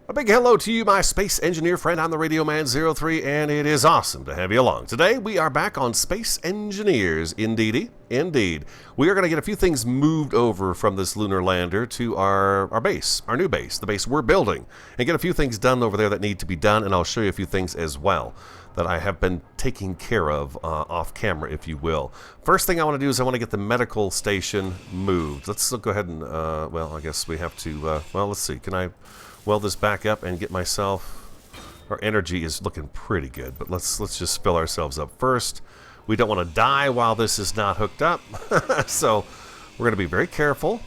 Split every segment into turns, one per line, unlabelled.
A big hello to you, my space engineer friend. I'm the Radio Man 03, and it is awesome to have you along. Today, we are back on Space Engineers, indeedy. Indeed. We are going to get a few things moved over from this lunar lander to our base, our new base, the base we're building, and get a few things done over there that need to be done, and I'll show you a few things as well that I have been taking care of off camera, if you will. First thing I want to do is I want to get the medical station moved. Let's go ahead and, well, I guess we have to, well, let's see. Can I weld this back up and get myself... Our energy is looking pretty good, but let's just fill ourselves up first. We don't want to die while this is not hooked up, so we're going to be very careful.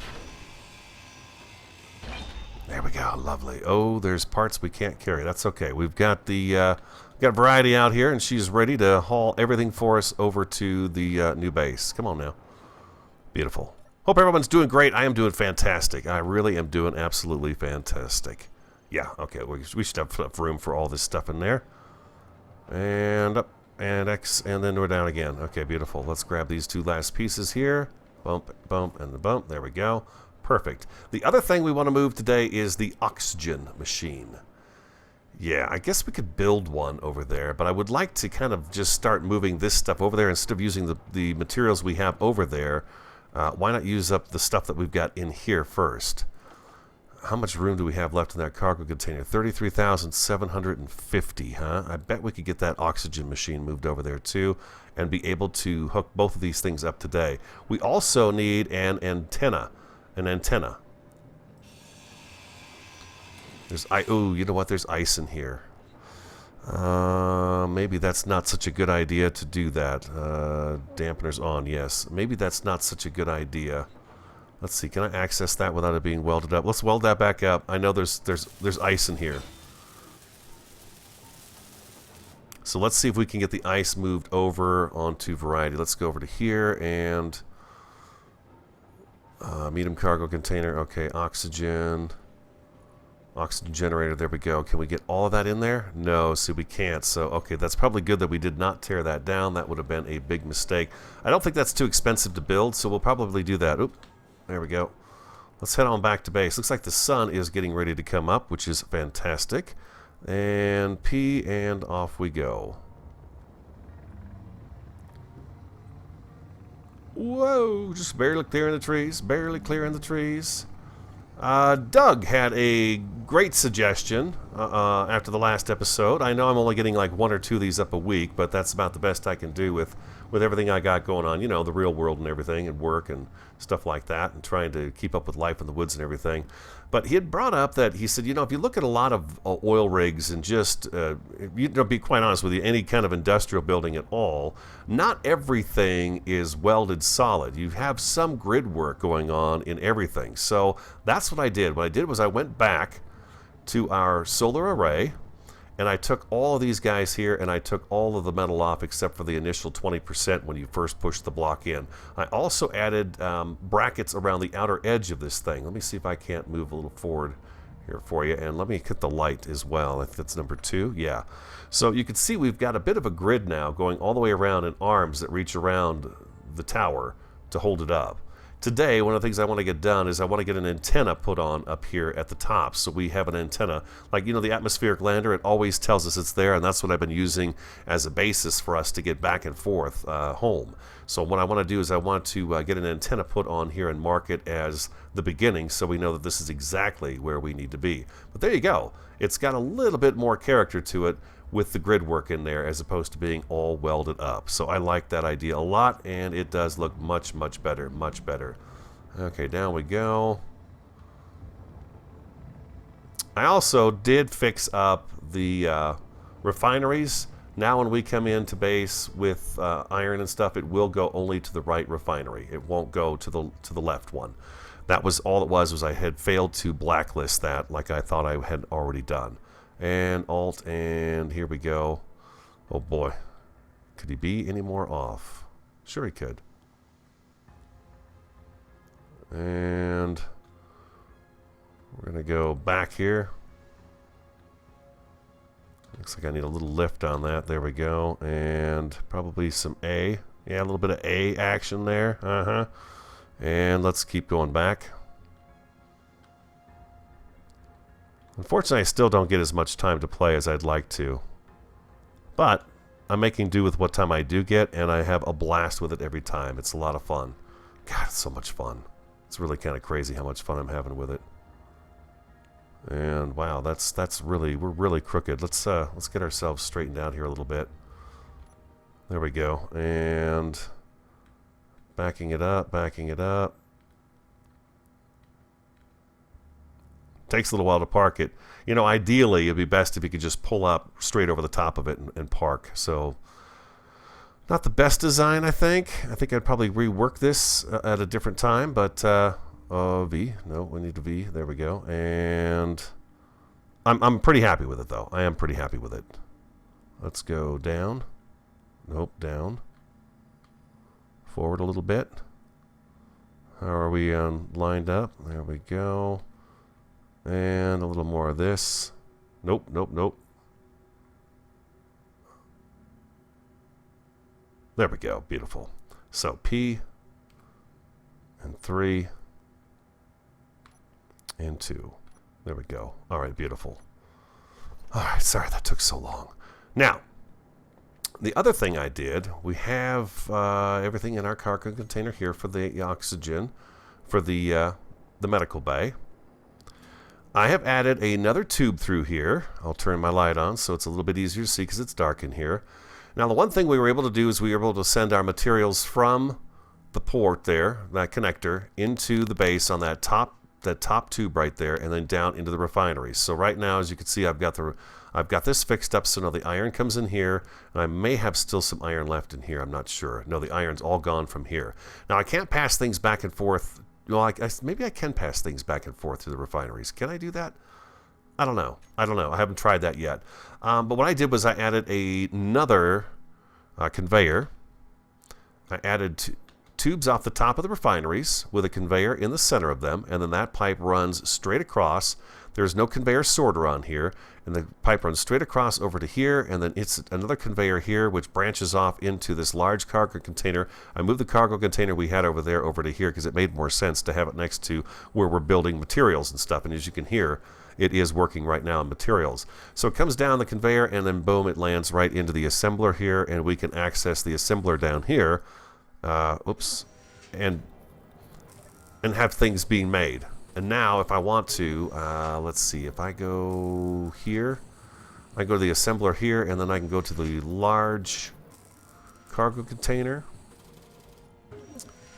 There we go, lovely. Oh, there's parts we can't carry. That's okay. We've got the got Variety out here, and she's ready to haul everything for us over to the new base. Come on now. Beautiful. Hope everyone's doing great. I am doing fantastic. I really am doing absolutely fantastic. Yeah, okay, we should have enough room for all this stuff in there. And up, and X, and then we're down again. Okay, beautiful. Let's grab these two last pieces here. Bump, bump, and the bump. There we go. Perfect. The other thing we want to move today is the oxygen machine. Yeah, I guess we could build one over there, but I would like to kind of just start moving this stuff over there instead of using the materials we have over there. Why not use up the stuff that we've got in here first? How much room do we have left in that cargo container? 33,750, huh? I bet we could get that oxygen machine moved over there too and be able to hook both of these things up today. We also need an antenna. Oh, you know what? There's ice in here. Maybe that's not such a good idea to do that. Dampeners on, yes. Maybe that's not such a good idea. Let's see, can I access that without it being welded up? Let's weld that back up. I know there's ice in here. So let's see if we can get the ice moved over onto Variety. Let's go over to here and medium cargo container. Okay, oxygen generator. There we go. Can we get all of that in there? No, see, we can't. So, okay, that's probably good that we did not tear that down. That would have been a big mistake. I don't think that's too expensive to build, so we'll probably do that. Oop. There we go. Let's head on back to base. Looks like the sun is getting ready to come up, which is fantastic. And P, and off we go. Whoa, just barely clearing the trees. Barely clearing the trees. Doug had a great suggestion after the last episode. I know I'm only getting like one or two of these up a week, but that's about the best I can do with everything I got going on. You know, the real world and everything, and work and stuff like that, and trying to keep up with life in the woods and everything. But he had brought up that he said, you know, if you look at a lot of oil rigs and just, be quite honest with you, any kind of industrial building at all, not everything is welded solid. You have some grid work going on in everything. So that's what I did. What I did was I went back to our solar array, and I took all of these guys here, and I took all of the metal off except for the initial 20% when you first push the block in. I also added brackets around the outer edge of this thing. Let me see if I can't move a little forward here for you, and let me hit the light as well. If that's number 2, yeah. So you can see we've got a bit of a grid now going all the way around, and arms that reach around the tower to hold it up. Today, one of the things I want to get done is I want to get an antenna put on up here at the top. So we have an antenna, like, you know, the atmospheric lander, it always tells us it's there, and that's what I've been using as a basis for us to get back and forth home. So what I want to do is I want to get an antenna put on here and mark it as the beginning so we know that this is exactly where we need to be. But there you go. It's got a little bit more character to it with the grid work in there as opposed to being all welded up. So I like that idea a lot, and it does look much, much better, much better. Okay, down we go. I also did fix up the refineries. Now when we come into base with iron and stuff, it will go only to the right refinery. It won't go to the left one. That was all it was I had failed to blacklist that like I thought I had already done. And Alt, and here we go. Oh boy. Could he be any more off? Sure he could. And we're going to go back here. Looks like I need a little lift on that. There we go. And probably some A. Yeah, a little bit of A action there. And let's keep going back. Unfortunately, I still don't get as much time to play as I'd like to. But I'm making do with what time I do get, and I have a blast with it every time. It's a lot of fun. God, it's so much fun. It's really kind of crazy how much fun I'm having with it. And wow, that's really, we're really crooked. Let's get ourselves straightened out here a little bit. There we go. And backing it up, backing it up. Takes a little while to park it. You know, ideally, it'd be best if you could just pull up straight over the top of it and park. So, not the best design, I think. I think I'd probably rework this at a different time, but V. No, we need a V. There we go. And I'm pretty happy with it, though. I am pretty happy with it. Let's go down. Nope, down. Forward a little bit. How are we lined up? There we go. And a little more of this. Nope, nope, nope. There we go. Beautiful. So P and 3 and 2. There we go. All right, beautiful. All right, sorry that took so long. Now, the other thing I did, we have everything in our cargo container here for the oxygen, for the medical bay. I have added another tube through here. I'll turn my light on so it's a little bit easier to see because it's dark in here. Now the one thing we were able to do is we were able to send our materials from the port there, that connector, into the base on that top tube right there, and then down into the refinery. So right now, as you can see, I've got this fixed up, so now the iron comes in here, and I may have still some iron left in here. I'm not sure. No, the iron's all gone from here. Now I can't pass things back and forth. Well, maybe I can pass things back and forth to the refineries. Can I do that? I don't know. I haven't tried that yet. But what I did was I added another conveyor. I added tubes off the top of the refineries with a conveyor in the center of them, and then that pipe runs straight across. There's no conveyor sorter on here, and the pipe runs straight across over to here, and then it's another conveyor here which branches off into this large cargo container. I moved the cargo container we had over there over to here because it made more sense to have it next to where we're building materials and stuff, and as you can hear, it is working right now in materials. So it comes down the conveyor, and then boom, it lands right into the assembler here, and we can access the assembler down here, oops, and have things being made. And now, if I want to, let's see, if I go here, I go to the assembler here, and then I can go to the large cargo container.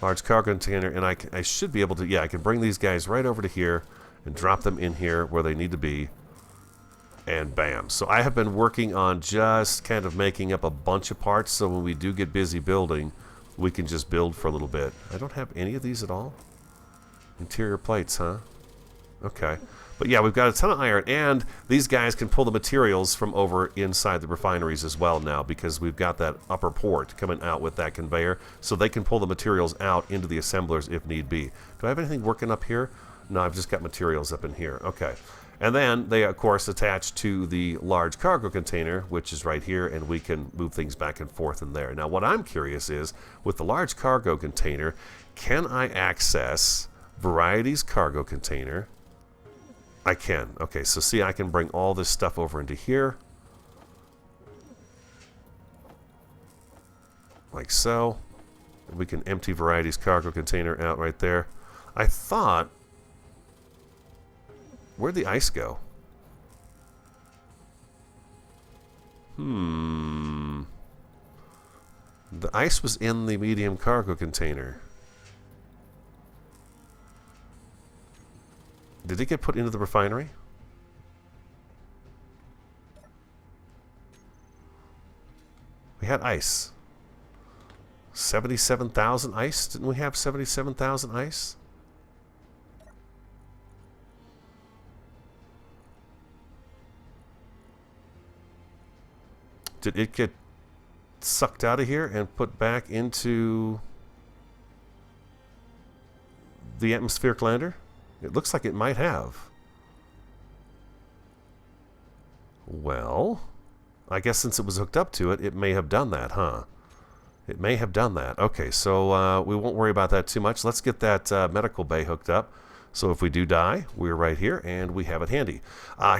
Large cargo container, and I should be able to, yeah, I can bring these guys right over to here and drop them in here where they need to be, and bam. So I have been working on just kind of making up a bunch of parts, so when we do get busy building, we can just build for a little bit. I don't have any of these at all. Interior plates, huh? Okay. But yeah, we've got a ton of iron, and these guys can pull the materials from over inside the refineries as well now, because we've got that upper port coming out with that conveyor, so they can pull the materials out into the assemblers if need be. Do I have anything working up here? No, I've just got materials up in here. Okay. And then they, of course, attach to the large cargo container, which is right here, and we can move things back and forth in there. Now, what I'm curious is, with the large cargo container, can I access Variety's cargo container? I can. Okay, so see, I can bring all this stuff over into here. Like so. We can empty Variety's cargo container out right there. I thought... Where'd the ice go? The ice was in the medium cargo container. Did it get put into the refinery? We had ice. 77,000 ice? Didn't we have 77,000 ice? Did it get sucked out of here and put back into the atmospheric lander? It looks like it might have. Well, I guess since it was hooked up to it, it may have done that, huh? It may have done that. Okay, so we won't worry about that too much. Let's get that medical bay hooked up. So if we do die, we're right here, and we have it handy.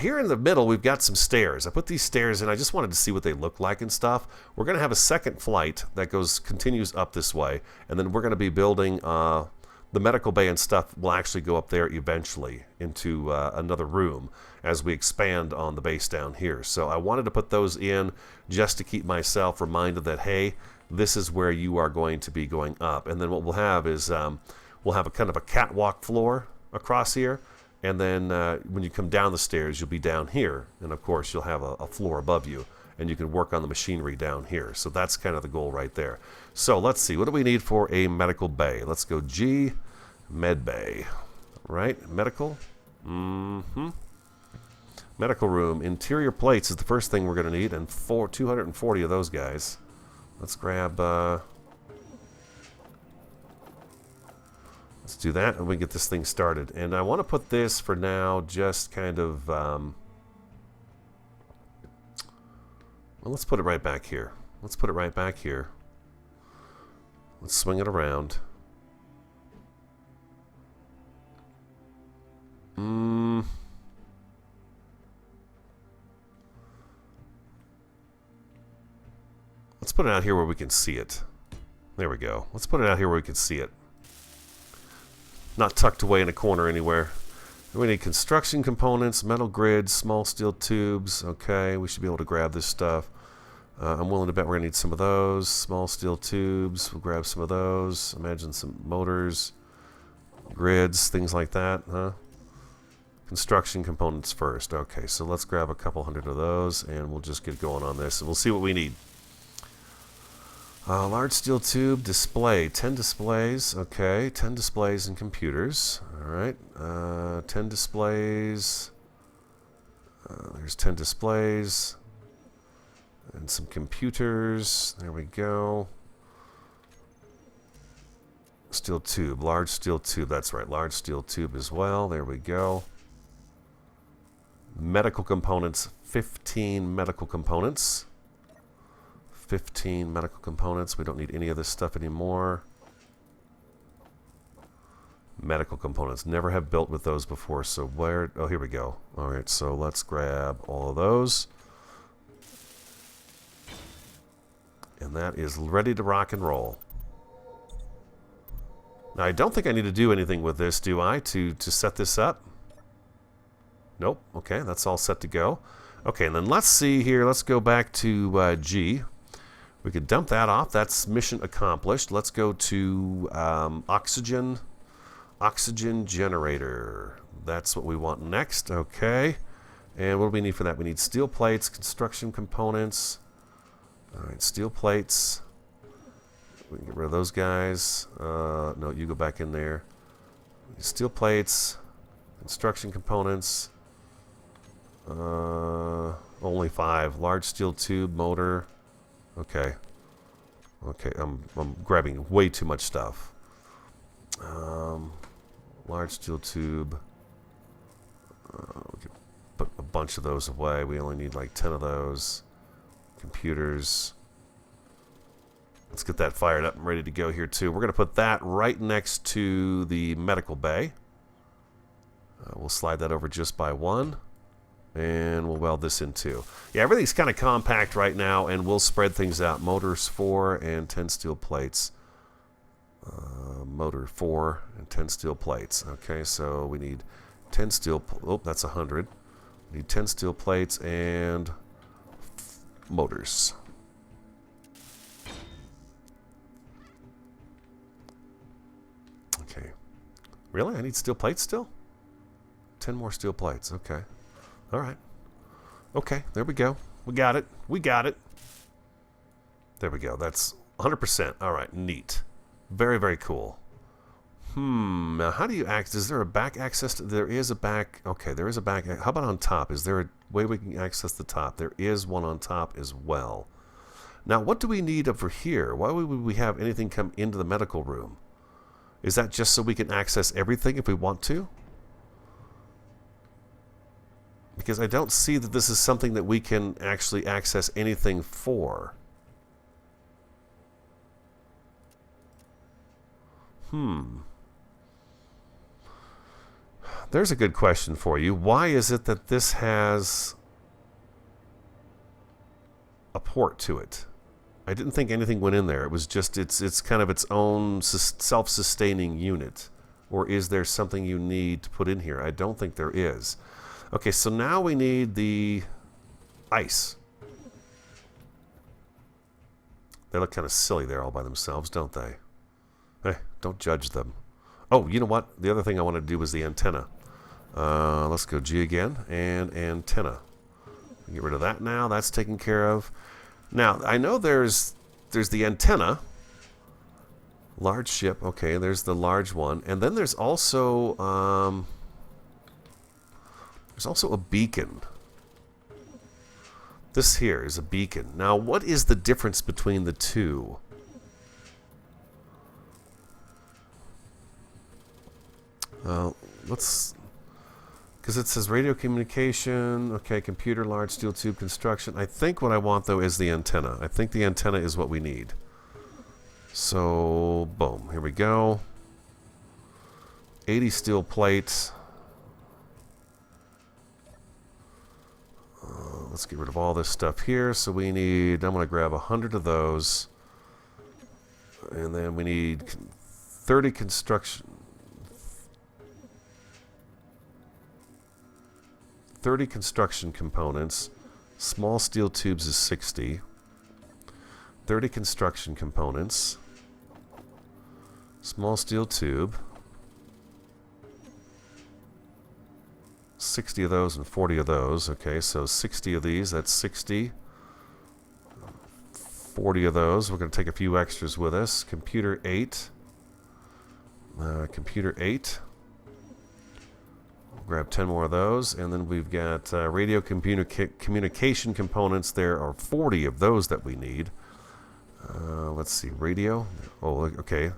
Here in the middle, we've got some stairs. I put these stairs in. I just wanted to see what they look like and stuff. We're going to have a second flight that continues up this way, and then we're going to be building the medical bay and stuff will actually go up there eventually into another room as we expand on the base down here. So I wanted to put those in just to keep myself reminded that, hey, this is where you are going to be going up. And then what we'll have is we'll have a kind of a catwalk floor across here, and then when you come down the stairs, you'll be down here, and of course you'll have a floor above you, and you can work on the machinery down here. So that's kind of the goal right there. So let's see, what do we need for a medical bay? Let's go G, med bay, right? Medical, medical room. Interior plates is the first thing we're going to need, and 240 of those guys. Let's grab let's do that, and we get this thing started. And I want to put this for now just kind of, well, let's put it right back here. Let's put it right back here. Let's swing it around. Let's put it out here where we can see it. There we go. Let's put it out here where we can see it. Not tucked away in a corner anywhere. We need construction components, metal grids, small steel tubes. Okay, we should be able to grab this stuff. I'm willing to bet we're going to need some of those. Small steel tubes. We'll grab some of those. Imagine some motors, grids, things like that, huh? Construction components first. Okay, so let's grab a couple hundred of those, and we'll just get going on this, and we'll see what we need. Large steel tube display, 10 displays. Okay, 10 displays and computers. All right, 10 displays. There's 10 displays and some computers. There we go. Steel tube, large steel tube. That's right, large steel tube as well. There we go. Medical components, 15 medical components. 15 medical components. We don't need any of this stuff anymore. Medical components. Never have built with those before, so where... Oh, here we go. Alright, so let's grab all of those. And that is ready to rock and roll. Now, I don't think I need to do anything with this, do I, to set this up? Nope. Okay, that's all set to go. Okay, and then let's see here. Let's go back to G. We could dump that off. That's mission accomplished. Let's go to oxygen generator. That's what we want next. Okay. And what do we need for that? We need steel plates, construction components. All right, steel plates. We can get rid of those guys. No, you go back in there. Steel plates, construction components. Only 5. Large steel tube motor. Okay. Okay, I'm grabbing way too much stuff. Large steel tube. We can put a bunch of those away. We only need like 10 of those. Computers. Let's get that fired up and ready to go here too. We're going to put that right next to the medical bay. We'll slide that over just by 1. And we'll weld this in too. Yeah, everything's kind of compact right now, and we'll spread things out. Motors 4 and 10 steel plates. Motor 4 and 10 steel plates. Okay, so we need 10 steel... Oh, that's 100. We need 10 steel plates and motors. Okay. Really? I need steel plates still? 10 more steel plates. Okay. All right. Okay, there we go. We got it. We got it. There we go. That's 100%. All right, neat. Very, very cool. Now how do you access? Is there a back access? There is a back. Okay, there is a back. How about on top? Is there a way we can access the top? There is one on top as well. Now, what do we need over here? Why would we have anything come into the medical room? Is that just so we can access everything if we want to? Because I don't see that this is something that we can actually access anything for. There's a good question for you. Why is it that this has a port to it? I didn't think anything went in there. It was just it's kind of its own self-sustaining unit. Or is there something you need to put in here? I don't think there is. Okay, so now we need the ice. They look kind of silly there all by themselves, don't they? Hey, don't judge them. Oh, you know what? The other thing I wanted to do was the antenna. Let's go G again, and antenna. Get rid of that now. That's taken care of. Now, I know there's the antenna. Large ship. Okay, there's the large one. And then there's also a beacon. This here is a beacon. Now, what is the difference between the two? Let's... Because it says radio communication, okay, computer, large steel tube construction. I think what I want, though, is the antenna. I think the antenna is what we need. So, boom, here we go. 80 steel plates. Let's get rid of all this stuff here. So we need, I'm going to grab 100 of those. And then we need 30 construction... 30 construction components. Small steel tubes is 60. 30 construction components. Small steel tube. 60 of those and 40 of those. Okay, so 60 of these, that's 60. 40 of those. We're going to take a few extras with us. Computer 8. Computer 8. Grab 10 more of those, and then we've got radio communication components. There are 40 of those that we need. Let's see, radio. Oh, okay.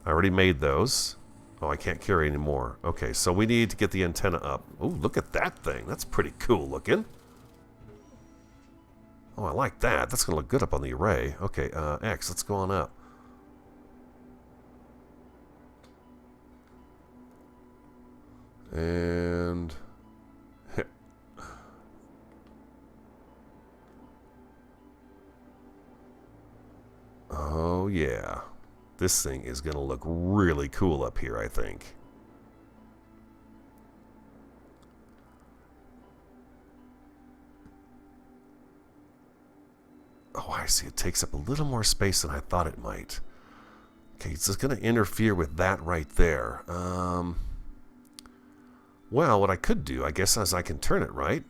I already made those. Oh, I can't carry any more. Okay, so we need to get the antenna up. Oh, look at that thing. That's pretty cool looking. Oh, I like that. That's going to look good up on the array. Okay, X, let's go on up. And oh yeah, this thing is gonna look really cool up here, I think. Oh, I see. It takes up a little more space than I thought it might. Okay, so it's gonna interfere with that right there. Well, what I could do, I guess, is I can turn it, right?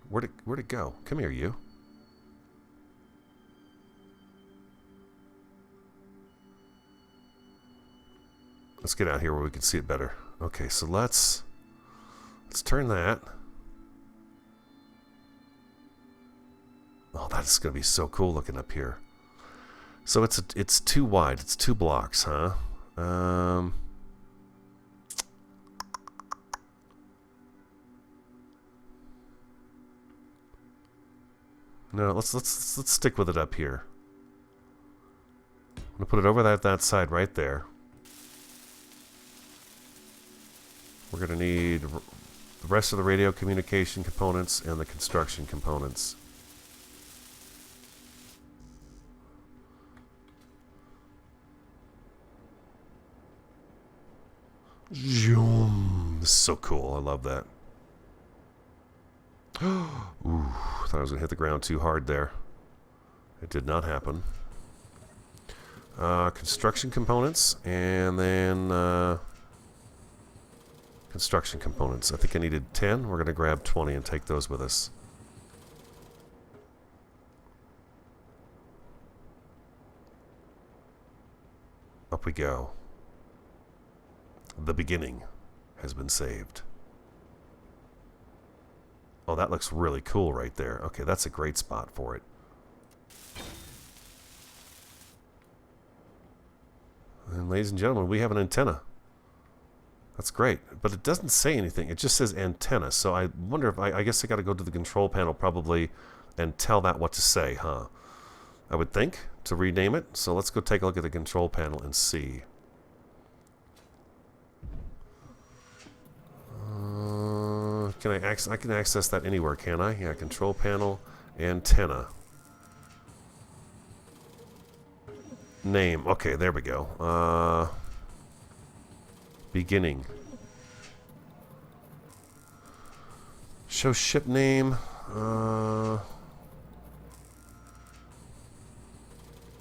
Where'd it go? Come here, you. Let's get out here where we can see it better. Okay, so let's turn that. Oh, that's going to be so cool looking up here. So it's too wide. It's 2 blocks, huh? No, let's stick with it up here. I'm gonna put it over that side right there. We're gonna need the rest of the radio communication components and the construction components. Zoom. This is so cool. I love that. Ooh, thought I was going to hit the ground too hard there. It did not happen. Construction components, and then construction components. I think I needed 10. We're going to grab 20 and take those with us. Up we go. The beginning has been saved. Oh, that looks really cool right there. Okay, that's a great spot for it. And ladies and gentlemen, we have an antenna. That's great, but it doesn't say anything. It just says antenna, so I wonder if I guess I got to go to the control panel probably and tell that what to say, huh? I would think, to rename it. So let's go take a look at the control panel and see. Can I can access that anywhere, can I? Yeah, control panel, antenna. Name. Okay, there we go. Beginning. Show ship name.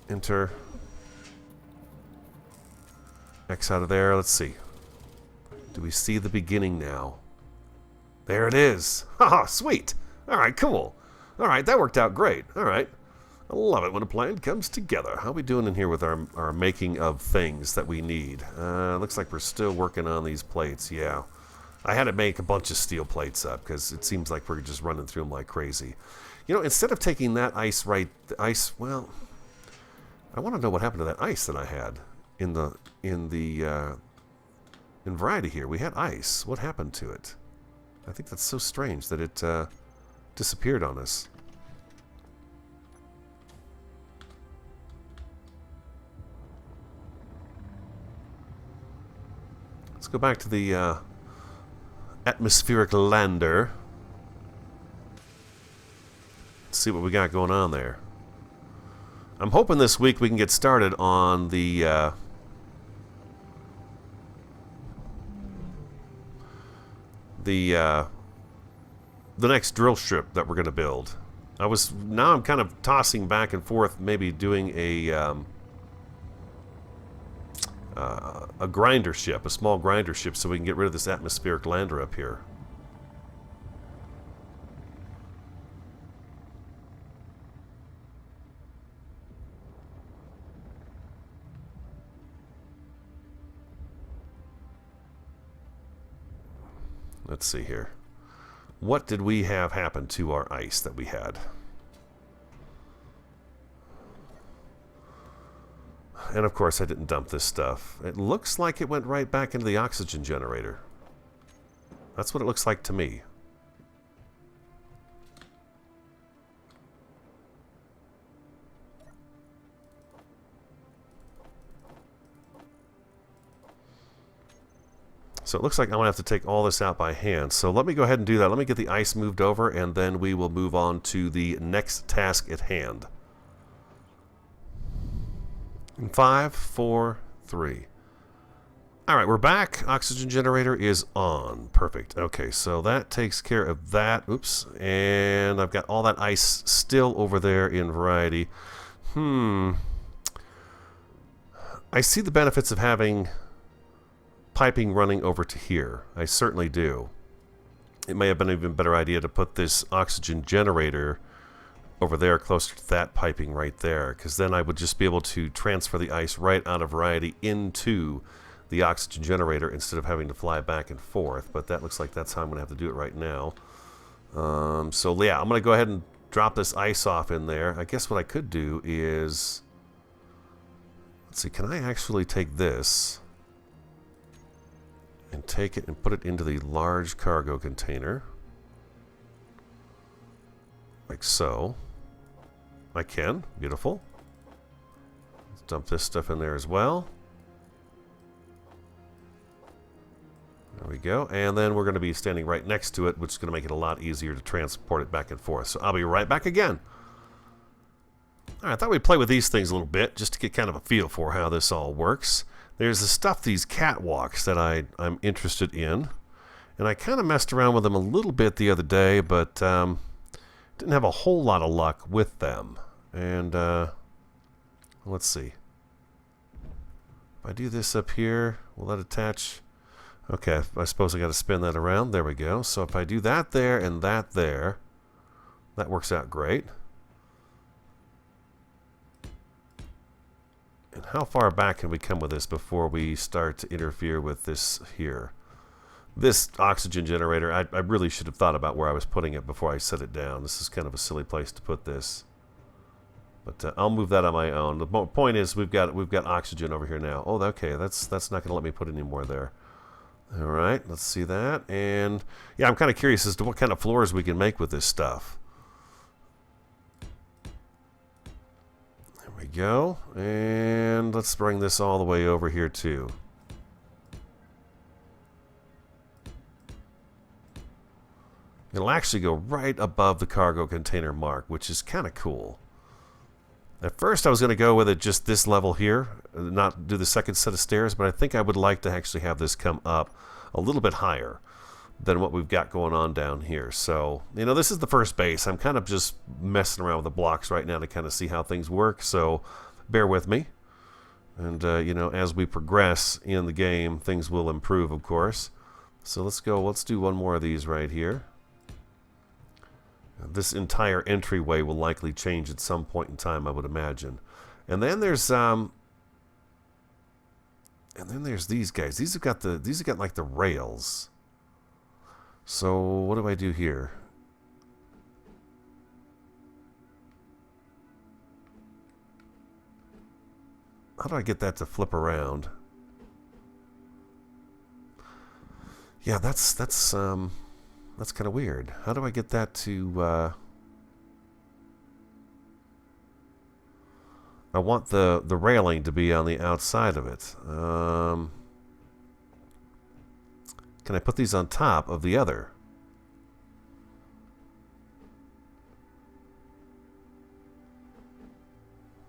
Enter. X out of there. Let's see. Do we see the beginning now? There it is. Haha, sweet. Alright, cool. Alright, that worked out great. Alright. I love it when a plan comes together. How are we doing in here with our making of things that we need? Looks like we're still working on these plates, yeah. I had to make a bunch of steel plates up because it seems like we're just running through them like crazy. You know, instead of taking that ice well, I want to know what happened to that ice that I had in variety here. We had ice. What happened to it? I think that's so strange that it disappeared on us. Let's go back to the atmospheric lander. Let's see what we got going on there. I'm hoping this week we can get started on the next drill strip that we're going to build. Now I'm kind of tossing back and forth, maybe doing a grinder ship, a small grinder ship, so we can get rid of this atmospheric lander up here. Let's see here. What did we have happen to our ice that we had? And of course I didn't dump this stuff. It looks like it went right back into the oxygen generator. That's what it looks like to me. So it looks like I'm going to have to take all this out by hand. So let me go ahead and do that. Let me get the ice moved over, and then we will move on to the next task at hand. In 5, 4, 3. Alright, we're back. Oxygen generator is on. Perfect. Okay, so that takes care of that. Oops. And I've got all that ice still over there in variety. I see the benefits of having piping running over to here. I certainly do. It may have been an even better idea to put this oxygen generator over there closer to that piping right there, because then I would just be able to transfer the ice right out of variety into the oxygen generator instead of having to fly back and forth. But that looks like that's how I'm going to have to do it right now. So yeah, I'm going to go ahead and drop this ice off in there. I guess what I could do is, let's see, can I actually take this and take it and put it into the large cargo container, like so? I can. Beautiful. Let's dump this stuff in there as well. There we go. And then we're going to be standing right next to it, which is going to make it a lot easier to transport it back and forth. So I'll be right back again. All right, I thought we'd play with these things a little bit just to get kind of a feel for how this all works. There's the stuff, these catwalks, that I'm interested in. And I kind of messed around with them a little bit the other day, but didn't have a whole lot of luck with them. And let's see. If I do this up here, will that attach? Okay, I suppose I got to spin that around. There we go. So if I do that there and that there, that works out great. And how far back can we come with this before we start to interfere with this here? This oxygen generator, I really should have thought about where I was putting it before I set it down. This is kind of a silly place to put this. But I'll move that on my own. The point is we've got oxygen over here now. Oh, okay, that's not going to let me put any more there. All right, let's see that. And yeah, I'm kind of curious as to what kind of floors we can make with this stuff. There we go. And let's bring this all the way over here too. It'll actually go right above the cargo container mark, which is kind of cool. At first I was going to go with it just this level here, not do the second set of stairs, but I think I would like to actually have this come up a little bit higher than what we've got going on down here. So, you know, this is the first base. I'm kind of just messing around with the blocks right now to kind of see how things work, so bear with me. And, you know, as we progress in the game, things will improve, of course. So let's do one more of these right here. This entire entryway will likely change at some point in time, I would imagine. And then there's these guys. These have got like the rails. So what do I do here? How do I get that to flip around? Yeah, that's kind of weird. How do I get that to I want the railing to be on the outside of it. Can I put these on top of the other?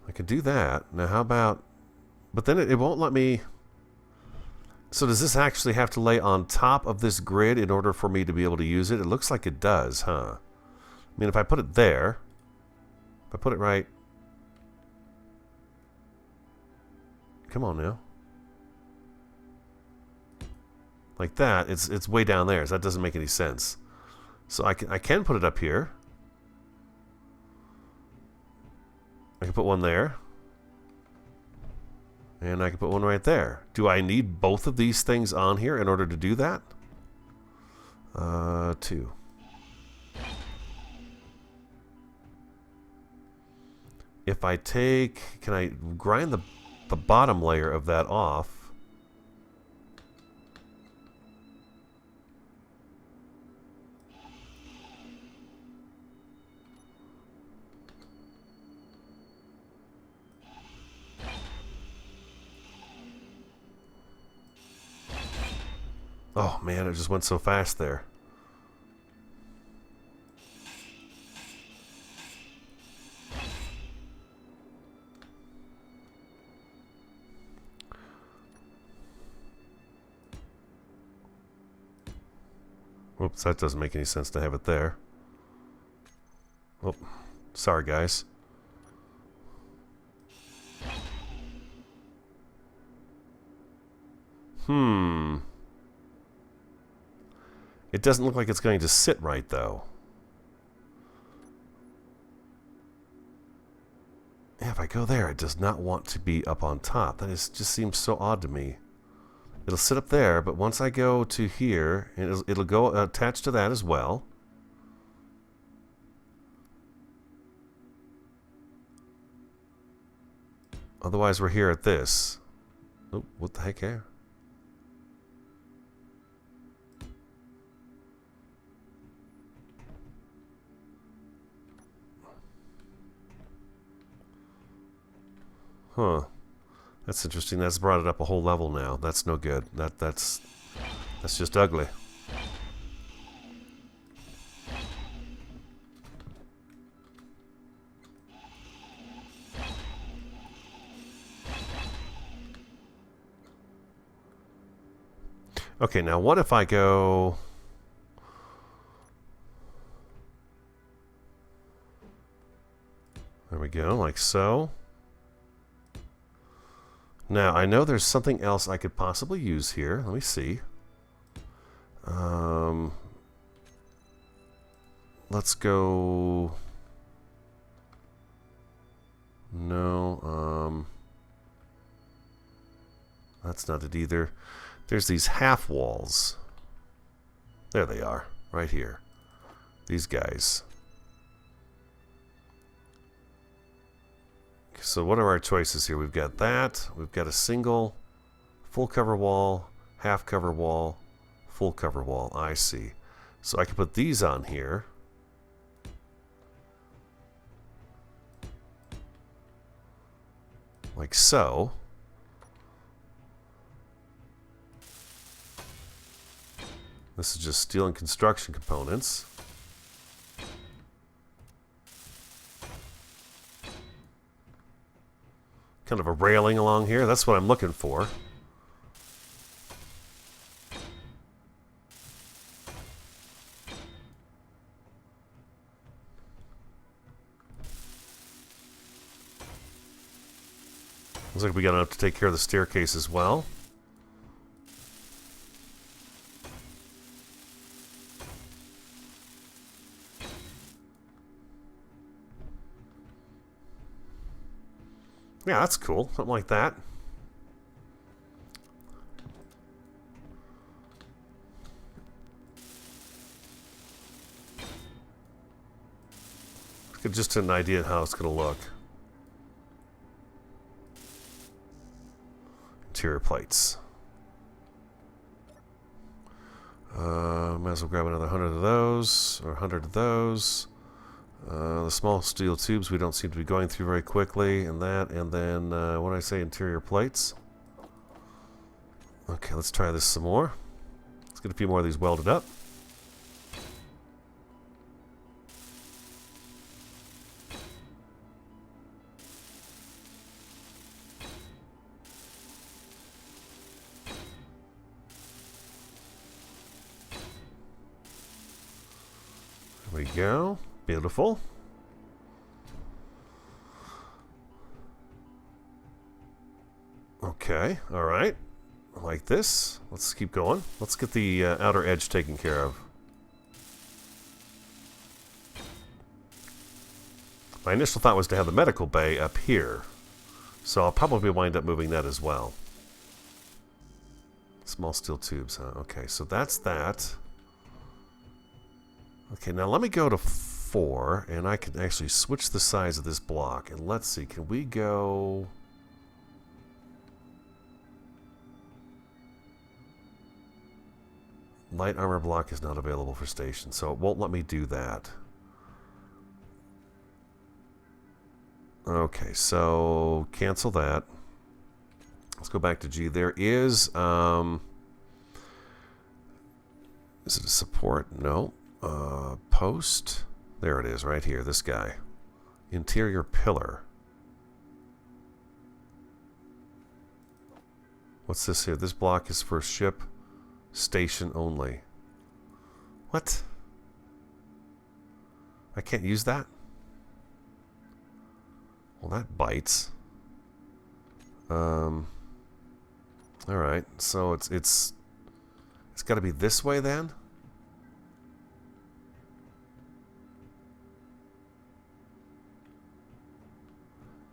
I could do that. Now how about... But then it won't let me... So does this actually have to lay on top of this grid in order for me to be able to use it? It looks like it does, huh? I mean, if I put it there... If I put it right... Come on now. Like that, it's way down there, so that doesn't make any sense. So I can put it up here. I can put one there. And I can put one right there. Do I need both of these things on here in order to do that? 2. If I take... Can I grind the bottom layer of that off? Oh man, it just went so fast there. Whoops, that doesn't make any sense to have it there. Oh, sorry guys. It doesn't look like it's going to sit right, though. Yeah, if I go there, it does not want to be up on top. That just seems so odd to me. It'll sit up there, but once I go to here, it'll go attached to that as well. Otherwise, we're here at this. Oh, what the heck here? Huh. That's interesting. That's brought it up a whole level now. That's no good. That's just ugly. Okay, now what if I go... There we go, like so. Now, I know there's something else I could possibly use here. Let me see. Let's go... No, that's not it either. There's these half walls. There they are, right here. These guys. So what are our choices here? We've got that. We've got a single, full cover wall, half cover wall, full cover wall. I see. So I can put these on here. Like so. This is just steel and construction components. kind of a railing along here. That's what I'm looking for. Looks like we got enough to take care of the staircase as well. Yeah, that's cool. Something like that. Get just an idea of how it's going to look. Interior plates. Might as well grab another 100 of those, or 100 of those. The small steel tubes we don't seem to be going through very quickly, and that, and then, what did I say, interior plates? Okay, let's try this some more. Let's get a few more of these welded up. There we go. Beautiful. Okay, alright. Like this. Let's keep going. Let's get the outer edge taken care of. My initial thought was to have the medical bay up here. So I'll probably wind up moving that as well. Small steel tubes, huh? Okay, so that's that. Okay, now let me go to 4, and I can actually switch the size of this block. And let's see, can we go... Light armor block is not available for station, so it won't let me do that. Okay, so cancel that. Let's go back to G. There is it a support? No. Post. There it is, right here. This guy. Interior pillar. What's this here? This block is for ship station only. What? I can't use that? Well, that bites. Alright, so it's got to be this way then?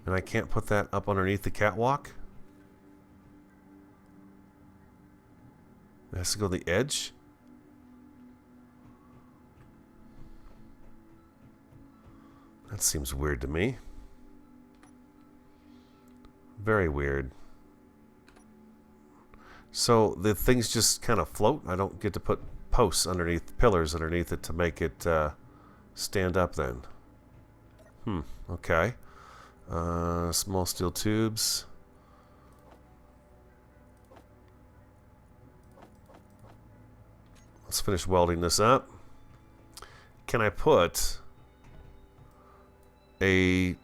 And I can't put that up underneath the catwalk? It has to go to the edge? That seems weird to me. Very weird. So the things just kind of float? I don't get to put posts underneath, pillars underneath it to make it stand up then. Okay. Small steel tubes. Let's finish welding this up. Can I put a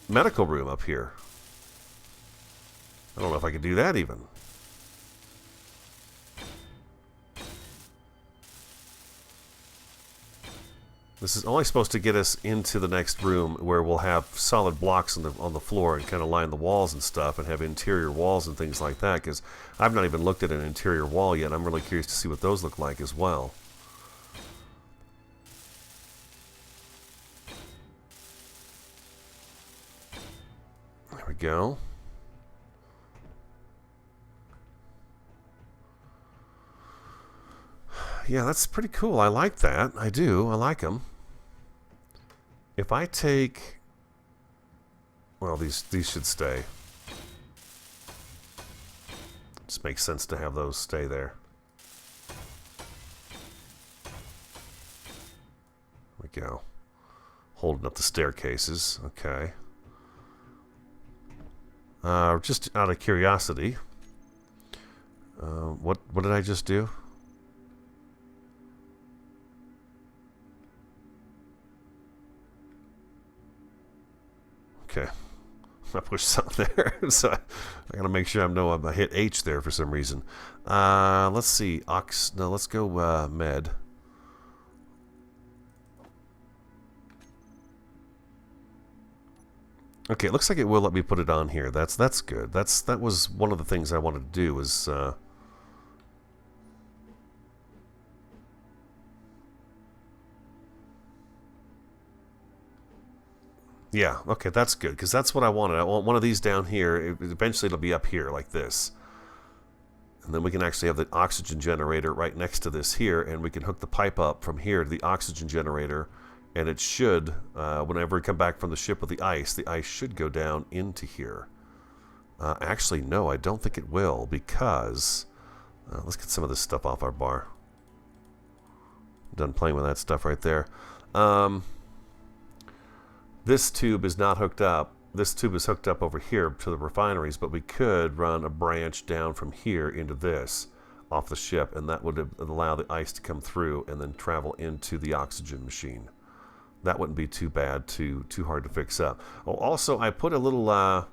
medical room up here? I don't know if I can do that even. This is only supposed to get us into the next room where we'll have solid blocks on the floor and kind of line the walls and stuff and have interior walls and things like that, because I've not even looked at an interior wall yet. I'm really curious to see what those look like as well. There we go. Yeah, that's pretty cool. I like that. I do. I like them. If I take... Well, these should stay. Just makes sense to have those stay there. There we go. Holding up the staircases. Okay. Just out of curiosity. What did I just do? Okay. I pushed something there, so I gotta make sure I hit H there for some reason. Let's see, no, let's go med. Okay, it looks like it will let me put it on here. That's good. That was one of the things I wanted to do was. Yeah, okay, that's good, because that's what I wanted. I want one of these down here. Eventually it'll be up here, like this. And then we can actually have the oxygen generator right next to this here, and we can hook the pipe up from here to the oxygen generator, and it should, whenever we come back from the ship with the ice should go down into here. Actually, no, I don't think it will, because... let's get some of this stuff off our bar. Done playing with that stuff right there. This tube is not hooked up. This tube is hooked up over here to the refineries, but we could run a branch down from here into this off the ship, and that would allow the ice to come through and then travel into the oxygen machine. That wouldn't be too bad, too hard to fix up. Oh, also, I put a little, I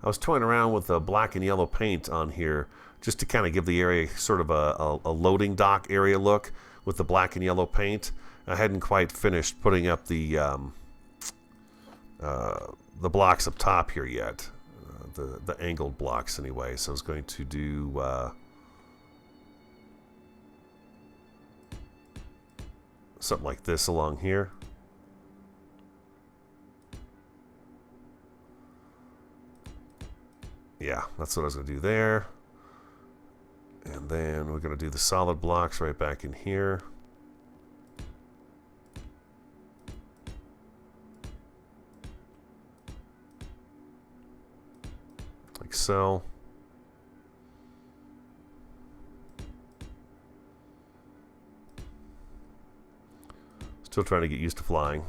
was toying around with the black and yellow paint on here just to kind of give the area sort of a loading dock area look with the black and yellow paint. I hadn't quite finished putting up the blocks up top here yet, the angled blocks anyway. So I was going to do something like this along here. Yeah, that's what I was going to do there. And then we're going to do the solid blocks right back in here. Like so. Still trying to get used to flying.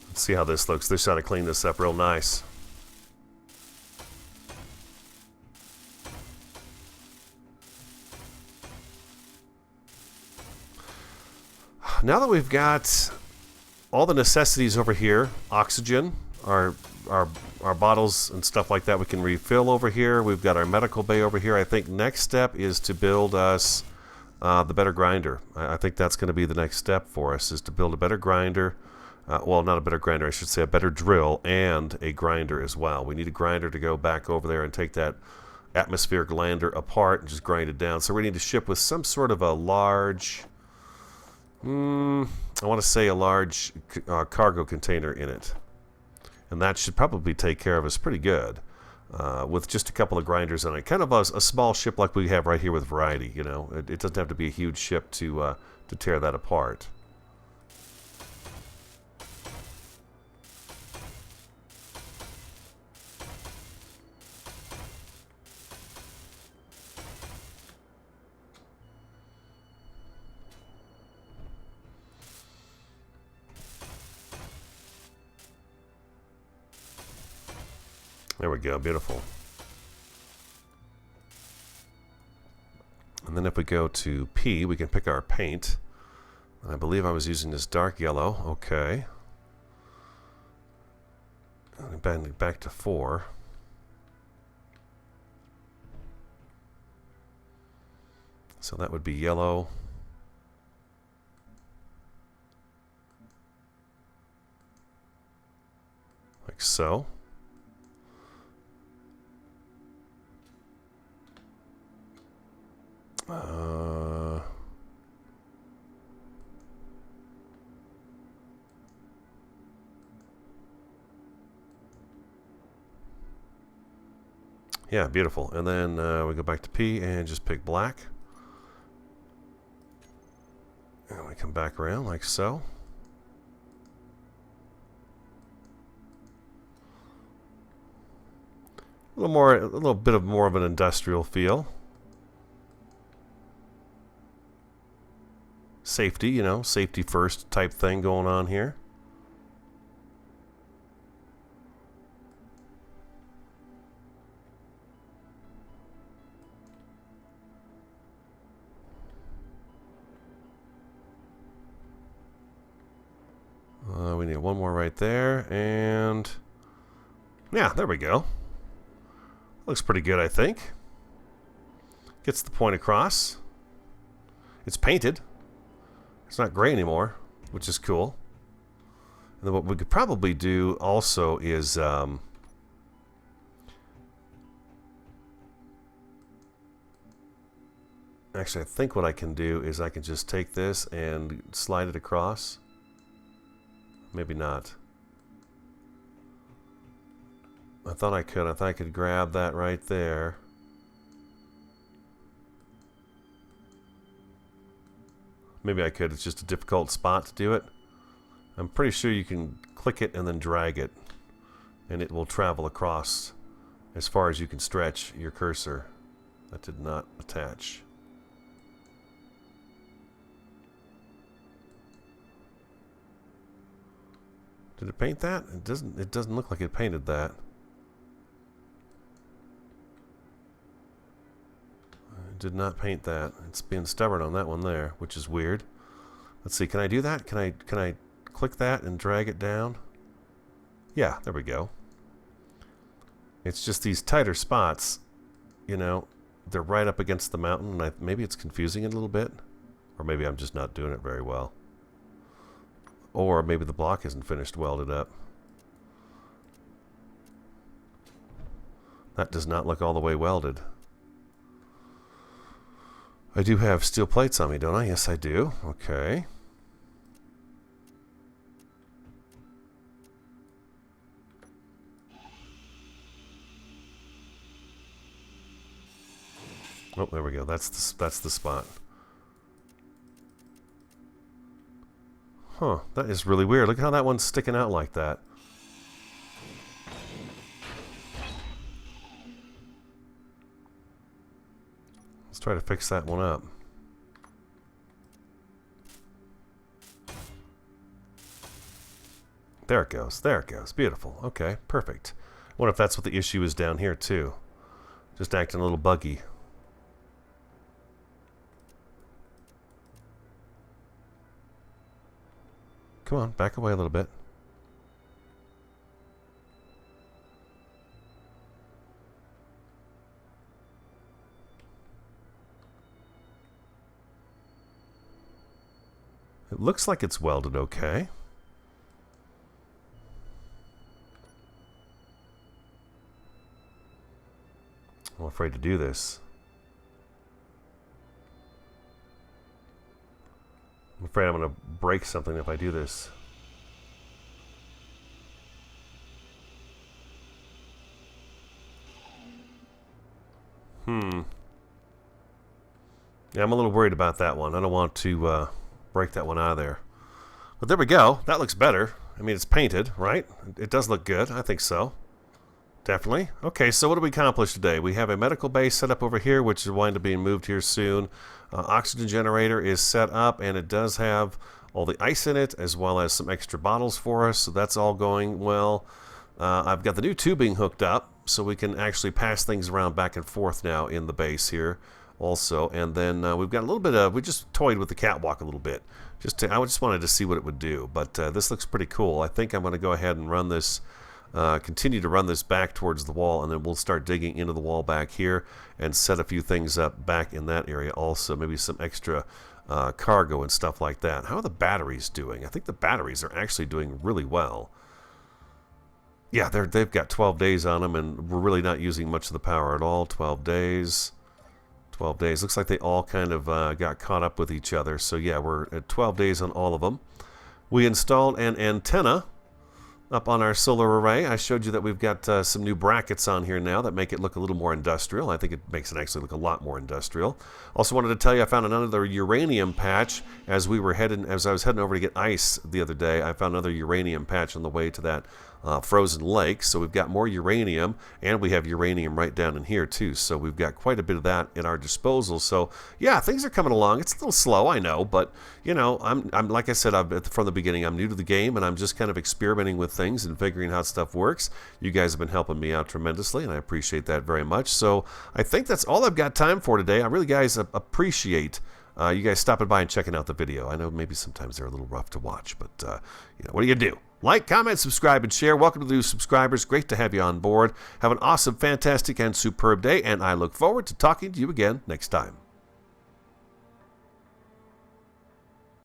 Let's see how this looks. This ought to clean this up real nice. Now that we've got all the necessities over here, oxygen, our bottles and stuff like that we can refill over here. We've got our medical bay over here. I think next step is to build us the better grinder. I think that's going to be the next step for us, is to build a better grinder. Well, not a better grinder, I should say a better drill and a grinder as well. We need a grinder to go back over there and take that atmospheric lander apart and just grind it down. So we need to ship with some sort of a large... I want to say a large cargo container in it. And that should probably take care of us pretty good. With just a couple of grinders on it. Kind of a small ship like we have right here with Variety, you know. It doesn't have to be a huge ship to tear that apart. There we go, beautiful. And then if we go to P, we can pick our paint. And I believe I was using this dark yellow. Okay. And back to 4. So that would be yellow. Like so. Yeah, beautiful. And then we go back to P and just pick black. And we come back around like so. A little bit more of an industrial feel. Safety, you know, safety first type thing going on here. we need one more right there, and yeah, there we go. Looks pretty good, I think. Gets the point across. It's painted. It's not gray anymore, which is cool. And then what we could probably do also is actually, I think what I can do is I can just take this and slide it across. Maybe not. I thought I could. I thought I could grab that right there. Maybe I could. It's just a difficult spot to do it. I'm pretty sure you can click it and then drag it, and it will travel across as far as you can stretch your cursor. That did not attach. Did it paint that? It doesn't look like it painted that. It did not paint that. It's being stubborn on that one there, which is weird. Let's see, can I do that? Can I click that and drag it down? Yeah, there we go. It's just these tighter spots, you know, they're right up against the mountain, and maybe it's confusing it a little bit, or maybe I'm just not doing it very well. Or maybe the block isn't finished welded up. That does not look all the way welded. I do have steel plates on me, don't I? Yes, I do. Okay. Oh, there we go. That's the spot. Huh, that is really weird. Look how that one's sticking out like that. Let's try to fix that one up. There it goes. There it goes. Beautiful. Okay, perfect. I wonder if that's what the issue is down here, too. Just acting a little buggy. Come on, back away a little bit. It looks like it's welded okay. I'm afraid to do this. I'm afraid I'm going to break something if I do this. Yeah, I'm a little worried about that one. I don't want to break that one out of there. But there we go. That looks better. I mean, it's painted, right? It does look good. I think so. Definitely. Okay, so what did we accomplish today? We have a medical base set up over here, which is going to be moved here soon. Oxygen generator is set up, and it does have all the ice in it, as well as some extra bottles for us, so that's all going well. I've got the new tubing hooked up, so we can actually pass things around back and forth now in the base here also. And then we've got a little bit of, we just toyed with the catwalk a little bit. I just wanted to see what it would do, but this looks pretty cool. I think I'm going to go ahead and run this, continue to run this back towards the wall, and then we'll start digging into the wall back here and set a few things up back in that area also, maybe some extra cargo and stuff like that. How are the batteries doing? I think the batteries are actually doing really well. Yeah, they've got 12 days on them, and we're really not using much of the power at all. 12 days. 12 days. Looks like they all kind of got caught up with each other. So yeah, we're at 12 days on all of them. We installed an antenna up on our solar array. I showed you that we've got some new brackets on here now that make it look a little more industrial. I think it makes it actually look a lot more industrial. Also wanted to tell you I found another uranium patch as I was heading over to get ice the other day. I found another uranium patch on the way to that frozen lake. So we've got more uranium, and we have uranium right down in here too. So we've got quite a bit of that at our disposal. So yeah, things are coming along. It's a little slow, I know, but you know, I'm like I said from the beginning, I'm new to the game, and I'm just kind of experimenting with things and figuring how stuff works. You guys have been helping me out tremendously, and I appreciate that very much. So I think that's all I've got time for today. I really, guys, appreciate you guys stopping by and checking out the video. I know maybe sometimes they're a little rough to watch, but you know, what do you do? Like, comment, subscribe, and share. Welcome to the new subscribers. Great to have you on board. Have an awesome, fantastic, and superb day, and I look forward to talking to you again next time.